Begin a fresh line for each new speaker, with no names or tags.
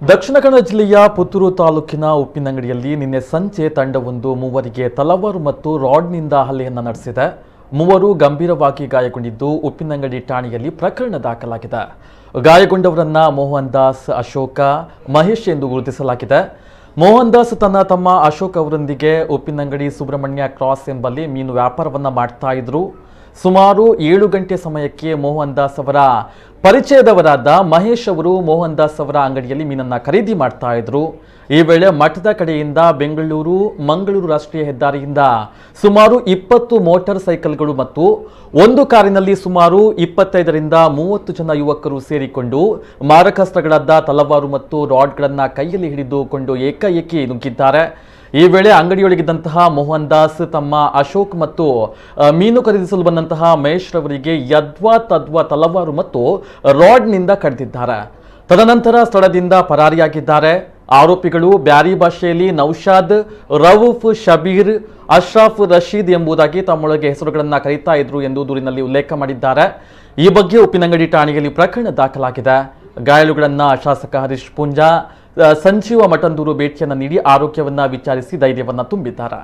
ದಕ್ಷಿಣ ಕನ್ನಡ ಜಿಲ್ಲೆಯ ಪುತ್ತೂರು ತಾಲೂಕಿನ ಉಪ್ಪಿನಂಗಡಿಯಲ್ಲಿ ನಿನ್ನೆ ಸಂಜೆ ತಂಡವೊಂದು ಮೂವರಿಗೆ ತಲವಾರು ಮತ್ತು ರಾಡ್ನಿಂದ ಹಲ್ಲೆಯನ್ನು ನಡೆಸಿದೆ. ಮೂವರು ಗಂಭೀರವಾಗಿ ಗಾಯಗೊಂಡಿದ್ದು ಉಪ್ಪಿನಂಗಡಿ ಠಾಣೆಯಲ್ಲಿ ಪ್ರಕರಣ ದಾಖಲಾಗಿದೆ. ಗಾಯಗೊಂಡವರನ್ನ ಮೋಹನ್ ದಾಸ್, ಅಶೋಕ, ಮಹೇಶ್ ಎಂದು ಗುರುತಿಸಲಾಗಿದೆ. ಮೋಹನ್ ದಾಸ್ ತನ್ನ ತಮ್ಮ ಅಶೋಕ್ ಅವರೊಂದಿಗೆ ಉಪ್ಪಿನಂಗಡಿ ಸುಬ್ರಹ್ಮಣ್ಯ ಕ್ರಾಸ್ ಎಂಬಲ್ಲಿ ಮೀನು ವ್ಯಾಪಾರವನ್ನ ಮಾಡ್ತಾ ಇದ್ರು. ಸುಮಾರು 7 ಗಂಟೆ ಸಮಯಕ್ಕೆ ಮೋಹನ್ ದಾಸ್ ಅವರ ಪರಿಚಯದವರಾದ ಮಹೇಶ್ ಅವರು ಮೋಹನ್ ದಾಸ್ ಅವರ ಅಂಗಡಿಯಲ್ಲಿ ಮೀನನ್ನ ಖರೀದಿ ಮಾಡ್ತಾ ಇದ್ರು. ಈ ವೇಳೆ ಮಠದ ಕಡೆಯಿಂದ ಬೆಂಗಳೂರು ಮಂಗಳೂರು ರಾಷ್ಟ್ರೀಯ ಹೆದ್ದಾರಿಯಿಂದ ಸುಮಾರು 20 ಮೋಟಾರ್ ಸೈಕಲ್ಗಳು ಮತ್ತು ಒಂದು ಕಾರಿನಲ್ಲಿ ಸುಮಾರು 25ರಿಂದ 30 ಜನ ಯುವಕರು ಸೇರಿಕೊಂಡು ಮಾರಕಾಸ್ತ್ರಗಳಾದ ತಲವಾರು ಮತ್ತು ರಾಡ್ಗಳನ್ನ ಕೈಯಲ್ಲಿ ಹಿಡಿದುಕೊಂಡು ಏಕಾಏಕಿ ನುಗ್ಗಿದ್ದಾರೆ. ಈ ವೇಳೆ ಅಂಗಡಿಯೊಳಗಿದ್ದಂತಹ ಮೋಹನ್ ದಾಸ್ ತಮ್ಮ ಅಶೋಕ್ ಮತ್ತು ಮೀನು ಖರೀದಿಸಲು ಬಂದಂತಹ ಮಹೇಶ್ ರವರಿಗೆ ಯದ್ವಾ ತದ್ವಾ ತಲವಾರು ಮತ್ತು ರಾಡ್ನಿಂದ ಕಡಿದಿದ್ದಾರೆ. ತದನಂತರ ಸ್ಥಳದಿಂದ ಪರಾರಿಯಾಗಿದ್ದಾರೆ. ಆರೋಪಿಗಳು ಬ್ಯಾರಿ ಭಾಷೆಯಲ್ಲಿ ನೌಶಾದ್, ರವೂಫ್, ಶಬೀರ್, ಅಶ್ರಫ್, ರಶೀದ್ ಎಂಬುದಾಗಿ ತಮ್ಮೊಳಗೆ ಹೆಸರುಗಳನ್ನು ಕರೀತಾ ಇದ್ರು ಎಂದು ದೂರಿನಲ್ಲಿ ಉಲ್ಲೇಖ ಮಾಡಿದ್ದಾರೆ. ಈ ಬಗ್ಗೆ ಉಪ್ಪಿನಂಗಡಿ ಠಾಣೆಯಲ್ಲಿ ಪ್ರಕರಣ ದಾಖಲಾಗಿದೆ. ಗಾಯಾಳುಗಳನ್ನ ಶಾಸಕ ಹರೀಶ್ ಪೂಂಜಾ, ಸಂಜೀವ ಮಠಂದೂರು ಭೇಟಿಯನ್ನು ನೀಡಿ ಆರೋಗ್ಯವನ್ನ ವಿಚಾರಿಸಿ ಧೈರ್ಯವನ್ನ ತುಂಬಿದ್ದಾರೆ.